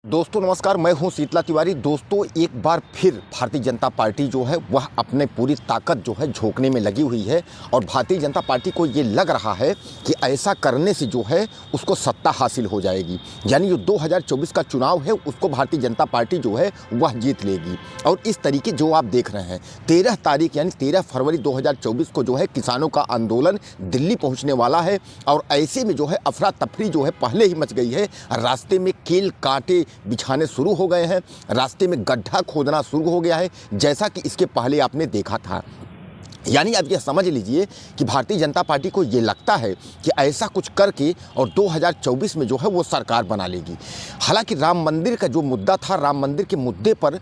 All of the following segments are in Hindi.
दोस्तों नमस्कार, मैं हूं शीतला तिवारी। दोस्तों एक बार फिर भारतीय जनता पार्टी जो है वह अपने पूरी ताकत जो है झोंकने में लगी हुई है और भारतीय जनता पार्टी को ये लग रहा है कि ऐसा करने से जो है उसको सत्ता हासिल हो जाएगी। यानी जो 2024 का चुनाव है उसको भारतीय जनता पार्टी जो है वह जीत लेगी। और इस तरीके जो आप देख रहे हैं 13 तारीख यानी 13 फरवरी 2024 को जो है किसानों का आंदोलन दिल्ली पहुँचने वाला है। और ऐसे में जो है अफरा तफरी जो है पहले ही मच गई है। रास्ते में कील कांटे बिछाने शुरू हो गए हैं, रास्ते में गड्ढा खोदना शुरू हो गया है, जैसा कि इसके पहले आपने देखा था। यानी अब यह समझ लीजिए कि भारतीय जनता पार्टी को ये लगता है कि ऐसा कुछ करके और 2024 में जो है वो सरकार बना लेगी। हालांकि राम मंदिर का जो मुद्दा था, राम मंदिर के मुद्दे पर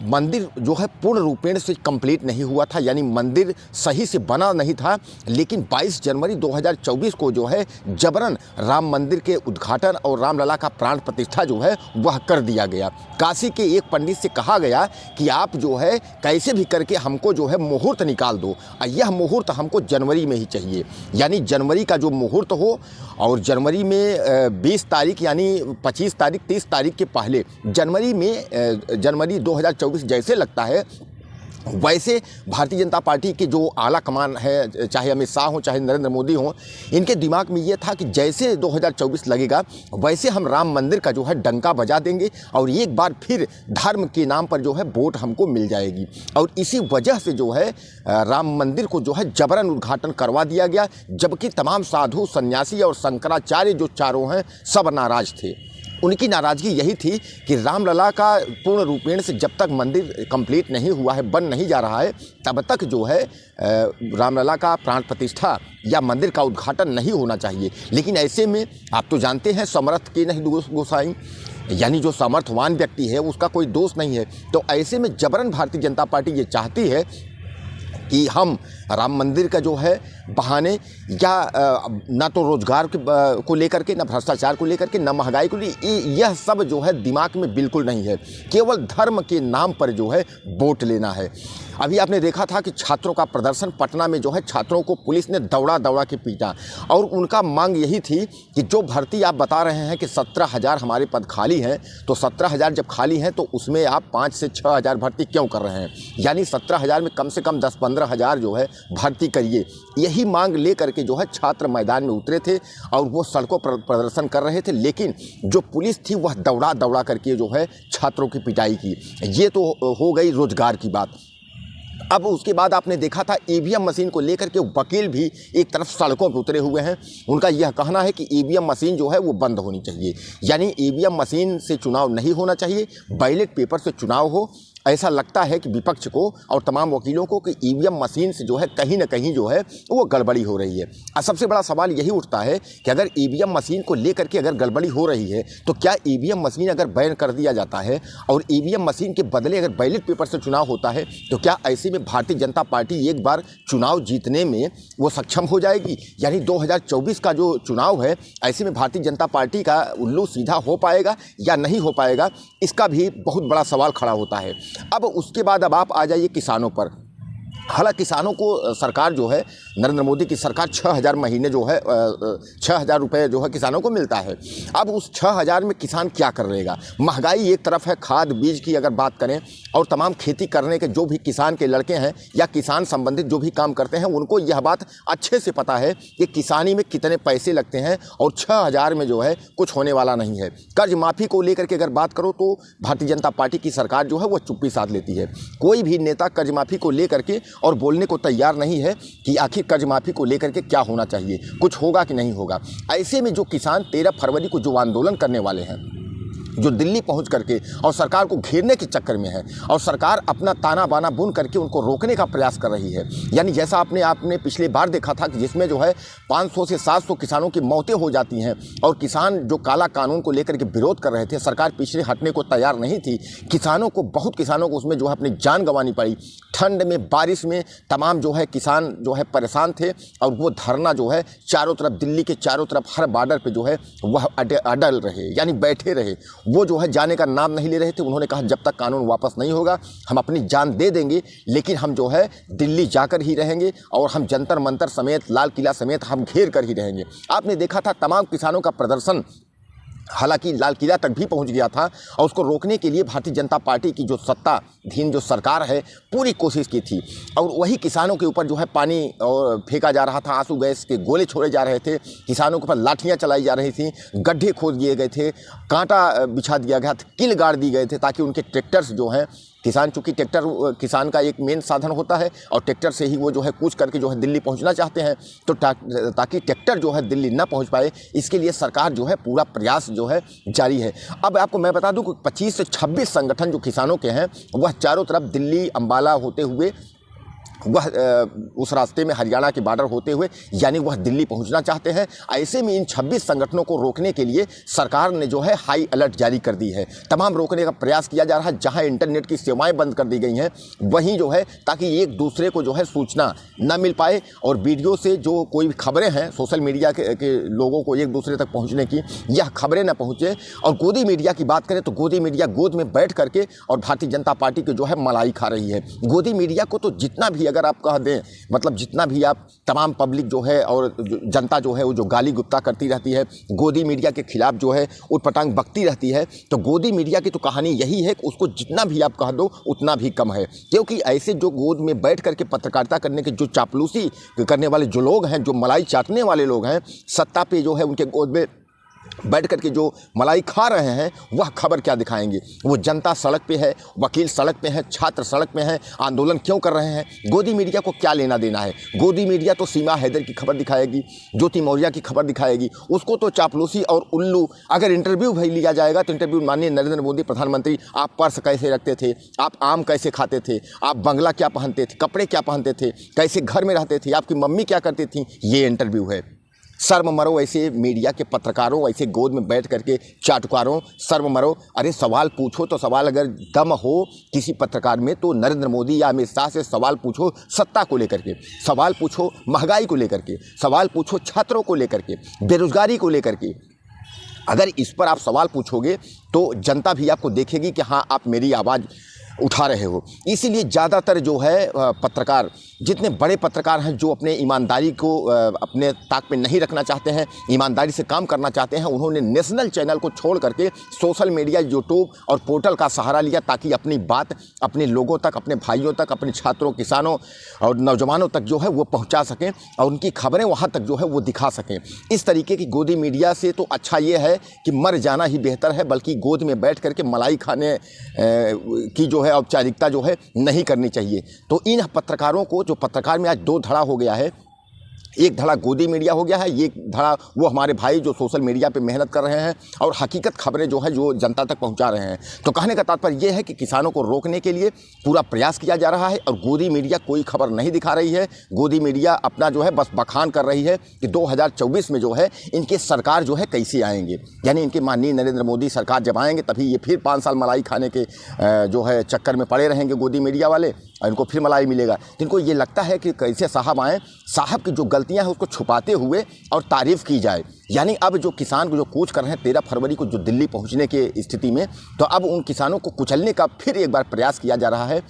मंदिर जो है पूर्ण रूपेण से कंप्लीट नहीं हुआ था, यानी मंदिर सही से बना नहीं था। लेकिन 22 जनवरी 2024 को जो है जबरन राम मंदिर के उद्घाटन और रामलला का प्राण प्रतिष्ठा जो है वह कर दिया गया। काशी के एक पंडित से कहा गया कि आप जो है कैसे भी करके हमको जो है मुहूर्त निकाल दो, यह मुहूर्त हमको जनवरी में ही चाहिए। यानी जनवरी का जो मुहूर्त हो और जनवरी में 20 तारीख यानी 25 तारीख 30 तारीख के पहले जनवरी 2024 जैसे लगता है वैसे भारतीय जनता पार्टी के जो आला कमान है, चाहे अमित शाह हो चाहे नरेंद्र मोदी हो, इनके दिमाग में ये था कि जैसे 2024 लगेगा वैसे हम राम मंदिर का जो है डंका बजा देंगे और एक बार फिर धर्म के नाम पर जो है वोट हमको मिल जाएगी। और इसी वजह से जो है राम मंदिर को जो है जबरन उद्घाटन करवा दिया गया, जबकि तमाम साधु सन्यासी और शंकराचार्य जो चारों हैं सब नाराज थे। उनकी नाराज़गी यही थी कि रामलला का पूर्ण रूपेण से जब तक मंदिर कंप्लीट नहीं हुआ है, बन नहीं जा रहा है, तब तक जो है रामलला का प्राण प्रतिष्ठा या मंदिर का उद्घाटन नहीं होना चाहिए। लेकिन ऐसे में आप तो जानते हैं समर्थ के नहीं गोसाई, यानी जो सामर्थ्यवान व्यक्ति है उसका कोई दोष नहीं है। तो ऐसे में जबरन भारतीय जनता पार्टी ये चाहती है कि हम राम मंदिर का जो है बहाने या ना तो रोजगार को लेकर के, ना भ्रष्टाचार को लेकर के, ना महंगाई को लिए, यह सब जो है दिमाग में बिल्कुल नहीं है। केवल धर्म के नाम पर जो है वोट लेना है। अभी आपने देखा था कि छात्रों का प्रदर्शन पटना में जो है छात्रों को पुलिस ने दौड़ा दौड़ा के पीटा और उनका मांग यही थी कि जो भर्ती आप बता रहे हैं कि 17,000 हमारे पद खाली हैं, तो 17,000 जब खाली हैं तो उसमें आप 5 से 6,000 भर्ती क्यों कर रहे हैं? यानी 17,000 में कम से कम 10-15,000 जो है भर्ती करिए। यही मांग लेकर के जो है छात्र मैदान में उतरे थे और वो सड़कों पर प्रदर्शन कर रहे थे। लेकिन जो पुलिस थी वह दौड़ा दौड़ा करके जो है छात्रों की पिटाई की। ये तो हो गई रोजगार की बात। अब उसके बाद आपने देखा था ईवीएम मशीन को लेकर के वकील भी एक तरफ सड़कों पर उतरे हुए हैं। उनका यह कहना है कि ईवीएम मशीन जो है वो बंद होनी चाहिए, यानी ईवीएम मशीन से चुनाव नहीं होना चाहिए, बैलेट पेपर से चुनाव हो। ऐसा लगता है कि विपक्ष को और तमाम वकीलों को कि ईवीएम मशीन से जो है कहीं ना कहीं जो है वो गड़बड़ी हो रही है। और सबसे बड़ा सवाल यही उठता है कि अगर ईवीएम मशीन को लेकर के अगर गड़बड़ी हो रही है तो क्या ईवीएम मशीन अगर बैन कर दिया जाता है और ईवीएम मशीन के बदले अगर बैलेट पेपर से चुनाव होता है तो क्या ऐसे में भारतीय जनता पार्टी एक बार चुनाव जीतने में वो सक्षम हो जाएगी? यानी 2024 का जो चुनाव है ऐसे में भारतीय जनता पार्टी का उल्लू सीधा हो पाएगा या नहीं हो पाएगा, इसका भी बहुत बड़ा सवाल खड़ा होता है। अब उसके बाद अब आप आ जाइए किसानों पर। हालांकि किसानों को सरकार जो है, नरेंद्र मोदी की सरकार 6,000 महीने जो है 6,000 रुपये जो है किसानों को मिलता है। अब उस 6,000 में किसान क्या कर लेगा? महंगाई एक तरफ है, खाद बीज की अगर बात करें और तमाम खेती करने के जो भी किसान के लड़के हैं या किसान संबंधित जो भी काम करते हैं उनको यह बात अच्छे से पता है कि किसानी में कितने पैसे लगते हैं और 6,000 में जो है कुछ होने वाला नहीं है। कर्ज माफ़ी को लेकर के अगर बात करो तो भारतीय जनता पार्टी की सरकार जो है वह चुप्पी साध लेती है। कोई भी नेता कर्ज माफ़ी को लेकर के और बोलने को तैयार नहीं है कि आखिर कर्ज माफ़ी को लेकर के क्या होना चाहिए, कुछ होगा कि नहीं होगा। ऐसे में जो किसान 13 फरवरी को जो आंदोलन करने वाले हैं, जो दिल्ली पहुंच करके और सरकार को घेरने के चक्कर में है और सरकार अपना ताना बाना बुन करके उनको रोकने का प्रयास कर रही है। यानी जैसा आपने पिछले बार देखा था कि जिसमें जो है 500 से 700 किसानों की मौतें हो जाती हैं और किसान जो काला कानून को लेकर के विरोध कर रहे थे, सरकार पीछे हटने को तैयार नहीं थी। बहुत किसानों को उसमें जो है अपनी जान गंवानी पड़ी। ठंड में, बारिश में तमाम जो है किसान जो है परेशान थे और वो धरना जो है चारों तरफ, दिल्ली के चारों तरफ हर बॉर्डर पे जो है वह अडल रहे, यानी बैठे रहे। वो जो है जाने का नाम नहीं ले रहे थे। उन्होंने कहा जब तक कानून वापस नहीं होगा हम अपनी जान दे देंगे, लेकिन हम जो है दिल्ली जाकर ही रहेंगे और हम जंतर मंतर समेत, लाल किला समेत हम घेर कर ही रहेंगे। आपने देखा था तमाम किसानों का प्रदर्शन हालांकि लाल किला तक भी पहुंच गया था और उसको रोकने के लिए भारतीय जनता पार्टी की जो सत्ताधीन जो सरकार है पूरी कोशिश की थी। और वही किसानों के ऊपर जो है पानी और फेंका जा रहा था, आंसू गैस के गोले छोड़े जा रहे थे, किसानों के ऊपर लाठियां चलाई जा रही थी, गड्ढे खोद दिए गए थे, कांटा बिछा दिया गया था, किल गाड़ दी गए थे ताकि उनके ट्रैक्टर्स जो हैं, किसान चूँकि ट्रैक्टर किसान का एक मेन साधन होता है और ट्रैक्टर से ही वो जो है कूच करके जो है दिल्ली पहुंचना चाहते हैं, तो ताकि ट्रैक्टर जो है दिल्ली ना पहुंच पाए, इसके लिए सरकार जो है पूरा प्रयास जो है जारी है। अब आपको मैं बता दूं कि 25 से 26 संगठन जो किसानों के हैं वह चारों तरफ दिल्ली अंबाला होते हुए वह उस रास्ते में हरियाणा के बॉर्डर होते हुए यानी वह दिल्ली पहुंचना चाहते हैं। ऐसे में इन 26 संगठनों को रोकने के लिए सरकार ने जो है हाई अलर्ट जारी कर दी है। तमाम रोकने का प्रयास किया जा रहा है। जहां इंटरनेट की सेवाएं बंद कर दी गई हैं वहीं जो है ताकि एक दूसरे को जो है सूचना न मिल पाए और वीडियो से जो कोई खबरें हैं सोशल मीडिया के लोगों को एक दूसरे तक पहुँचने की, यह खबरें न पहुँचे। और गोदी मीडिया की बात करें तो गोदी मीडिया गोद में बैठ करके और भारतीय जनता पार्टी की जो है मलाई खा रही है। गोदी मीडिया को तो जितना भी अगर आप कह दें, मतलब जितना भी आप तमाम पब्लिक जो है और जनता जो है वो जो गाली गुप्ता करती रहती है, गोदी मीडिया के खिलाफ जो है उटपटांग बकती रहती है, तो गोदी मीडिया की तो कहानी यही है कि उसको जितना भी आप कह दो उतना भी कम है। क्योंकि ऐसे जो गोद में बैठ करके पत्रकारिता करने के जो चापलूसी करने वाले जो लोग हैं, जो मलाई चाटने वाले लोग हैं, सत्ता पे जो है उनके गोद में बैठ करके जो मलाई खा रहे हैं, वह खबर क्या दिखाएंगे। वो जनता सड़क पे है, वकील सड़क पे है, छात्र सड़क पे हैं, आंदोलन क्यों कर रहे हैं। गोदी मीडिया को क्या लेना देना है। गोदी मीडिया तो सीमा हैदर की खबर दिखाएगी, ज्योति मौर्य की खबर दिखाएगी, उसको तो चापलूसी और उल्लू। अगर इंटरव्यू भी लिया जाएगा तो इंटरव्यू माननीय नरेंद्र मोदी प्रधानमंत्री, आप पर्स कैसे रखते थे, आप आम कैसे खाते थे, आप बंगला क्या पहनते थे, कपड़े क्या पहनते थे, कैसे घर में रहते थे, आपकी मम्मी क्या करती थी, ये इंटरव्यू है। शर्म मरो ऐसे मीडिया के पत्रकारों, ऐसे गोद में बैठ करके चाटुकारों, शर्म मरो। अरे सवाल पूछो तो सवाल अगर दम हो किसी पत्रकार में तो नरेंद्र मोदी या अमित शाह से सवाल पूछो सत्ता को लेकर के, सवाल पूछो महंगाई को लेकर के, सवाल पूछो छात्रों को लेकर के, बेरोजगारी को लेकर के। अगर इस पर आप सवाल पूछोगे तो जनता भी आपको देखेगी कि हाँ आप मेरी आवाज़ उठा रहे हो। इसीलिए ज़्यादातर जो है पत्रकार, जितने बड़े पत्रकार हैं जो अपने ईमानदारी को अपने ताक पे नहीं रखना चाहते हैं, ईमानदारी से काम करना चाहते हैं, उन्होंने नेशनल चैनल को छोड़ करके सोशल मीडिया, यूट्यूब और पोर्टल का सहारा लिया ताकि अपनी बात अपने लोगों तक, अपने भाइयों तक, अपने छात्रों, किसानों और नौजवानों तक जो है वो पहुंचा सकें और उनकी खबरें वहां तक जो है वो दिखा सकें। इस तरीके की गोदी मीडिया से तो अच्छा ये है कि मर जाना ही बेहतर है, बल्कि गोद में बैठ करके मलाई खाने की जो है औपचारिकता जो है नहीं करनी चाहिए। तो इन पत्रकारों को, जो पत्रकार में आज दो धड़ा हो गया है, एक धड़ा गोदी मीडिया हो गया है, एक धड़ा वो हमारे भाई जो सोशल मीडिया पे मेहनत कर रहे हैं और हकीकत खबरें जो है जो जनता तक पहुंचा रहे हैं। तो कहने का तात्पर्य ये है कि किसानों को रोकने के लिए पूरा प्रयास किया जा रहा है और गोदी मीडिया कोई खबर नहीं दिखा रही है। गोदी मीडिया अपना जो है बस बखान कर रही है कि 2024 में जो है इनके सरकार जो है कैसे आएंगे, यानी इनके माननीय नरेंद्र मोदी सरकार जब आएंगे तभी ये फिर 5 साल मलाई खाने के जो है चक्कर में पड़े रहेंगे गोदी मीडिया वाले और इनको फिर मलाई मिलेगा। तो इनको ये लगता है कि कैसे साहब आएँ, साहब की जो गलतियां हैं उसको छुपाते हुए और तारीफ़ की जाए। यानी अब जो किसान को जो कूच कर रहे हैं 13 फरवरी को जो दिल्ली पहुंचने के स्थिति में, तो अब उन किसानों को कुचलने का फिर एक बार प्रयास किया जा रहा है।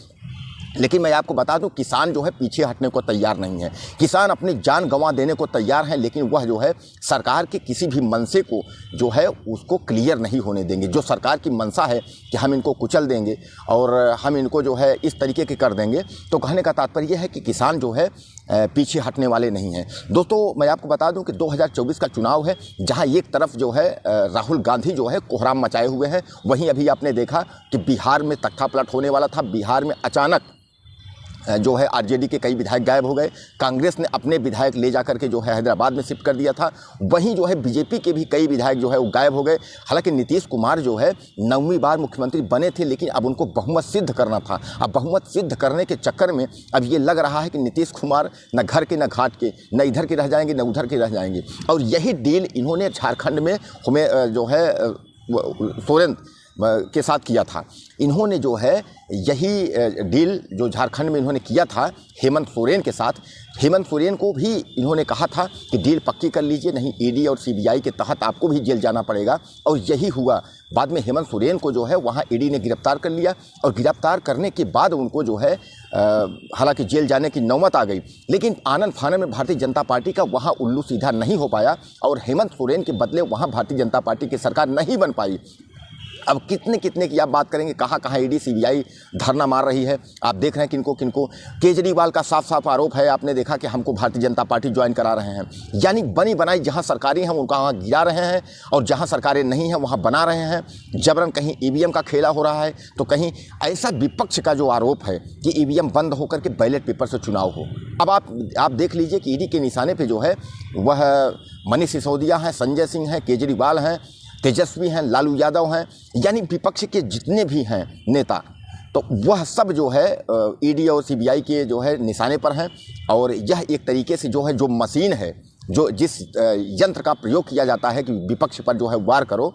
लेकिन मैं आपको बता दूं किसान जो है पीछे हटने को तैयार नहीं है। किसान अपनी जान गंवा देने को तैयार हैं, लेकिन वह जो है सरकार के किसी भी मनसे को जो है उसको क्लियर नहीं होने देंगे। जो सरकार की मनसा है कि हम इनको कुचल देंगे और हम इनको जो है इस तरीके के कर देंगे, तो कहने का तात्पर्य यह है कि किसान जो है पीछे हटने वाले नहीं हैं। दोस्तों मैं आपको बता दूं कि 2024 का चुनाव है, जहां एक तरफ जो है राहुल गांधी जो है कोहराम मचाए हुए हैं, वहीं अभी आपने देखा कि बिहार में तख्ता पलट होने वाला था। बिहार में अचानक जो है आरजेडी के कई विधायक गायब हो गए, कांग्रेस ने अपने विधायक ले जाकर के जो है हैदराबाद में शिफ्ट कर दिया था। वहीं जो है बीजेपी के भी कई विधायक जो है वो गायब हो गए। हालांकि नीतीश कुमार जो है 9वीं बार मुख्यमंत्री बने थे, लेकिन अब उनको बहुमत सिद्ध करना था। अब बहुमत सिद्ध करने के चक्कर में अब ये लग रहा है कि नीतीश कुमार न घर के न घाट के, न इधर के रह जाएंगे न उधर के रह जाएंगे। और यही डील इन्होंने झारखंड में हमें जो है सोरेन के साथ किया था। इन्होंने जो है यही डील जो झारखंड में इन्होंने किया था हेमंत सोरेन के साथ, हेमंत सोरेन को भी इन्होंने कहा था कि डील पक्की कर लीजिए, नहीं ईडी और सीबीआई के तहत आपको भी जेल जाना पड़ेगा, और यही हुआ। बाद में हेमंत सोरेन को जो है वहाँ ईडी ने गिरफ्तार कर लिया, और गिरफ्तार करने के बाद उनको जो है हालांकि जेल जाने की नौबत आ गई, लेकिन आनन फानन में भारतीय जनता पार्टी का वहाँ उल्लू सीधा नहीं हो पाया, और हेमंत सोरेन के बदले वहाँ भारतीय जनता पार्टी की सरकार नहीं बन पाई। अब कितने कितने की आप बात करेंगे, कहाँ कहाँ ईडी सीबीआई धरना मार रही है। आप देख रहे हैं किनको किनको। केजरीवाल का साफ साफ आरोप है, आपने देखा कि हमको भारतीय जनता पार्टी ज्वाइन करा रहे हैं, यानी बनी बनाई जहाँ सरकारें हैं उनका वहाँ गिरा रहे हैं, और जहाँ सरकारें नहीं हैं वहाँ बना रहे हैं। जबरन कहीं ईवीएम का खेला हो रहा है, तो कहीं ऐसा विपक्ष का जो आरोप है कि ईवीएम बंद होकर के बैलेट पेपर से चुनाव हो। अब आप देख लीजिए कि ईडी के निशाने पर जो है वह मनीष सिसोदिया हैं, संजय सिंह हैं, केजरीवाल हैं, तेजस्वी हैं, लालू यादव हैं, यानी विपक्ष के जितने भी हैं नेता, तो वह सब जो है ईडी और सीबीआई के जो है निशाने पर हैं। और यह एक तरीके से जो है जो मशीन है, जो जिस यंत्र का प्रयोग किया जाता है कि विपक्ष पर जो है वार करो,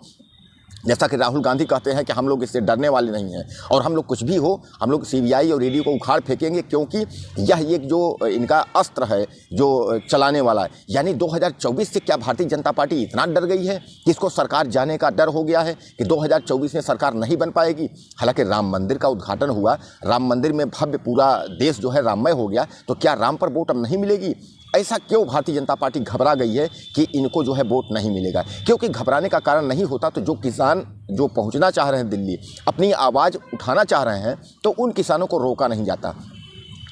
जैसा कि राहुल गांधी कहते हैं कि हम लोग इससे डरने वाले नहीं हैं, और हम लोग कुछ भी हो हम लोग सीबीआई और ईडी को उखाड़ फेंकेंगे, क्योंकि यह एक जो इनका अस्त्र है जो चलाने वाला है। यानी 2024 से क्या भारतीय जनता पार्टी इतना डर गई है कि इसको सरकार जाने का डर हो गया है कि 2024 में सरकार नहीं बन पाएगी। हालांकि राम मंदिर का उद्घाटन हुआ, राम मंदिर में भव्य पूरा देश जो है राममय हो गया, तो क्या राम पर वोट अब नहीं मिलेगी? ऐसा क्यों भारतीय जनता पार्टी घबरा गई है कि इनको जो है वोट नहीं मिलेगा? क्योंकि घबराने का कारण नहीं होता, तो जो किसान जो पहुंचना चाह रहे हैं दिल्ली, अपनी आवाज़ उठाना चाह रहे हैं, तो उन किसानों को रोका नहीं जाता।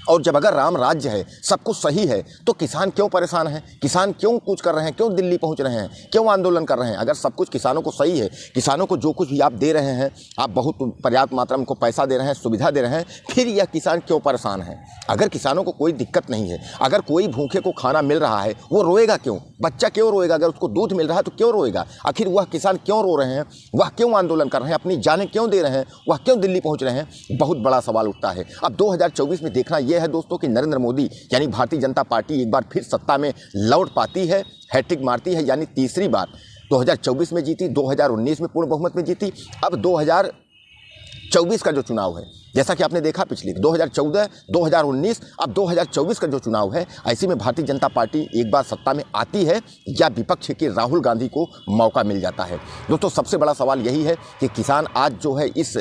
और जब अगर राम राज्य है, सब कुछ सही है, तो किसान क्यों परेशान हैं? किसान क्यों कूच कर रहे हैं? क्यों दिल्ली पहुंच रहे हैं? क्यों आंदोलन कर रहे हैं? अगर सब कुछ किसानों को सही है, किसानों को जो कुछ भी आप दे रहे हैं, आप बहुत पर्याप्त मात्रा में उनको पैसा दे रहे हैं, सुविधा दे रहे हैं, फिर यह किसान क्यों परेशान है? अगर किसानों को कोई दिक्कत नहीं है, अगर कोई भूखे को खाना मिल रहा है, वो रोएगा क्यों? बच्चा क्यों रोएगा? अगर उसको दूध मिल रहा है तो क्यों रोएगा? आखिर वह किसान क्यों रो रहे हैं? वह क्यों आंदोलन कर रहे हैं? अपनी जानें क्यों दे रहे हैं? वह क्यों दिल्ली पहुँच रहे हैं? बहुत बड़ा सवाल उठता है। अब 2024 में देखना यह है दोस्तों कि नरेंद्र मोदी यानी भारतीय जनता पार्टी एक बार फिर सत्ता में लौट पाती है, हैट्रिक मारती है, यानी तीसरी बार। 2024 में जीती, 2019 में पूर्ण बहुमत में जीती, अब 2024 का जो चुनाव है, जैसा कि आपने देखा पिछले 2014, 2019, अब 2024 का जो चुनाव है, ऐसे में भारतीय जनता पार्टी एक बार सत्ता में आती है या विपक्ष के राहुल गांधी को मौका मिल जाता है। दोस्तों सबसे बड़ा सवाल यही है कि किसान आज जो है इस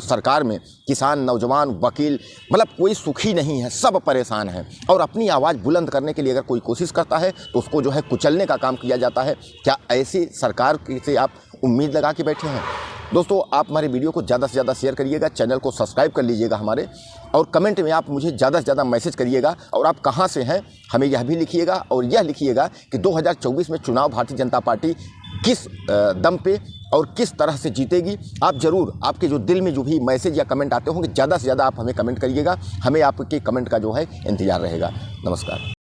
सरकार में, किसान, नौजवान, वकील, मतलब कोई सुखी नहीं है, सब परेशान हैं, और अपनी आवाज़ बुलंद करने के लिए अगर कोई कोशिश करता है तो उसको जो है कुचलने का काम किया जाता है। क्या ऐसी सरकार से आप उम्मीद लगा के बैठे हैं? दोस्तों आप हमारे वीडियो को ज़्यादा से ज़्यादा शेयर करिएगा, चैनल को सब्सक्राइब कर लीजिएगा हमारे, और कमेंट में आप मुझे ज़्यादा से ज़्यादा मैसेज करिएगा, और आप कहां से हैं हमें यह भी लिखिएगा, और यह लिखिएगा कि 2024 में चुनाव भारतीय जनता पार्टी किस दम पे और किस तरह से जीतेगी। आप ज़रूर, आपके जो दिल में जो भी मैसेज या कमेंट आते होंगे, ज़्यादा से ज़्यादा आप हमें कमेंट करिएगा, हमें आपके कमेंट का जो है इंतज़ार रहेगा। नमस्कार।